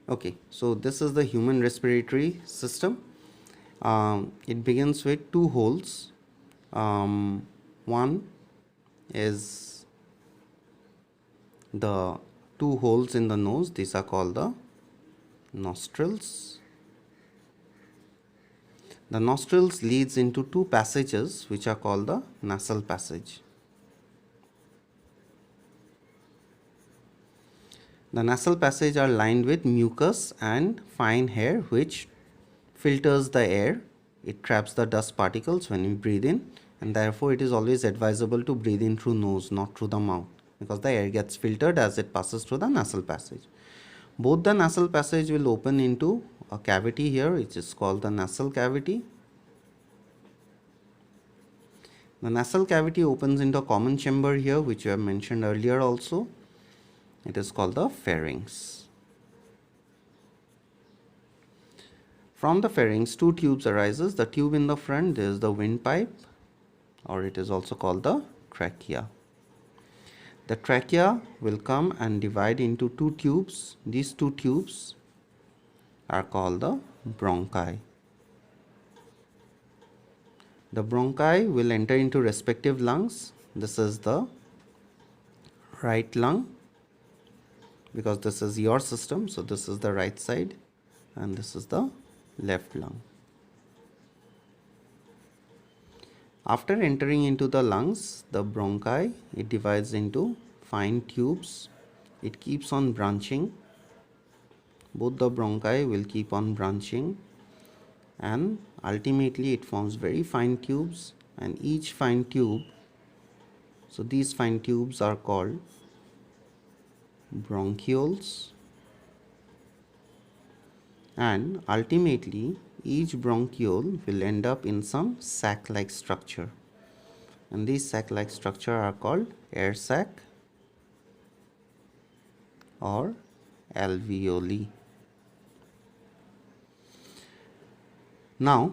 Okay, so this is the human respiratory system. It begins with two holes. One is the two holes in the nose. These are called the nostrils. The nostrils leads into two passages which are called the nasal passage. The nasal passage are lined with mucus and fine hair which filters the air. It traps the dust particles when we breathe in, and therefore it is always advisable to breathe in through nose, not through the mouth, because the air gets filtered as it passes through the nasal passage. Both the nasal passage will open into a cavity here which is called the nasal cavity. The nasal cavity opens into a common chamber here which we have mentioned earlier also. It is called the pharynx. From the pharynx, two tubes arises. The tube in the front, there is the windpipe, or it is also called the trachea. The trachea will come and divide into two tubes. These two tubes are called the bronchi. The bronchi will enter into respective lungs. This is the right lung, because this is your system, so this is the right side, and this is the left lung. After entering into the lungs, the bronchi, it divides into fine tubes. It keeps on branching. Both the bronchi will keep on branching, and ultimately it forms very fine tubes, and each fine tube, so these fine tubes are called bronchioles, and ultimately each bronchiole will end up in some sac-like structure, and these sac-like structure are called air sac or alveoli. Now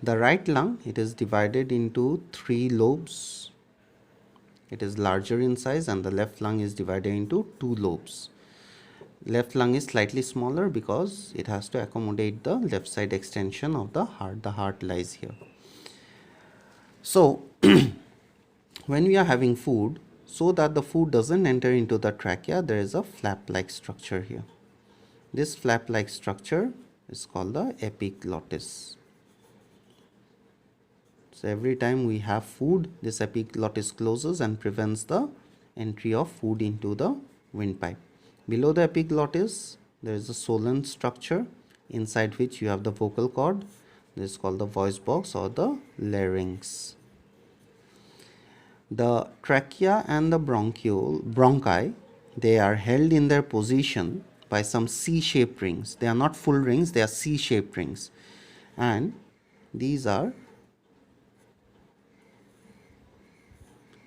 the right lung, it is divided into three lobes. It is larger in size, and the left lung is divided into two lobes. Left lung is slightly smaller because it has to accommodate the left side extension of the heart. The heart lies here. So when we are having food, so that the food doesn't enter into the trachea, there is a flap-like structure here. This flap-like structure is called the epiglottis. So every time we have food, this epiglottis closes and prevents the entry of food into the windpipe. Below the epiglottis, there is a solen structure inside which you have the vocal cord. This is called the voice box or the larynx. The trachea and the bronchi, they are held in their position by some C-shaped rings. They are not full rings, they are C-shaped rings. And these are,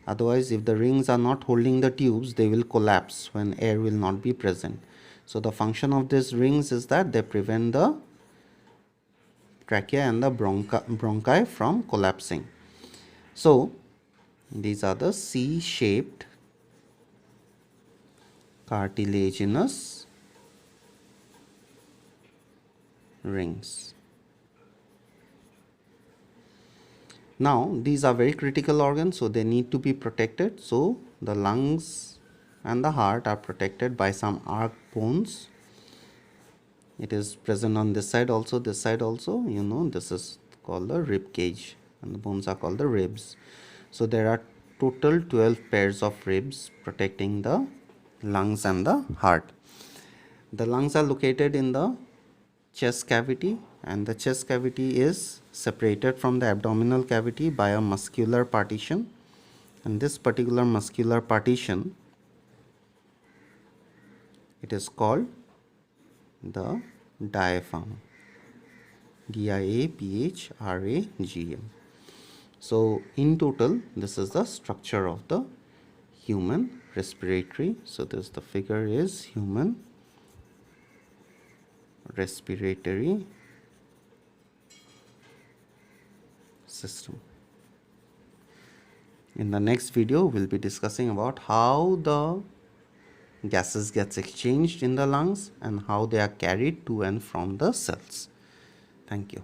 otherwise if the rings are not holding the tubes, they will collapse when air will not be present. So the function of these rings is that they prevent the trachea and the bronchi from collapsing. So these are the C-shaped cartilaginous rings. Now these are very critical organs, so they need to be protected. So the lungs and the heart are protected by some arc bones. It is present on this side also, this side also. You know, this is called the rib cage, and the bones are called the ribs. So there are total 12 pairs of ribs protecting the lungs and the heart. The lungs are located in the chest cavity, and the chest cavity is separated from the abdominal cavity by a muscular partition, and this particular muscular partition, it is called the diaphragm, diaphragm. So in total, this is the structure of the human respiratory. So this, the figure is human respiratory system. In the next video, we'll be discussing about how the gases gets exchanged in the lungs and how they are carried to and from the cells. Thank you.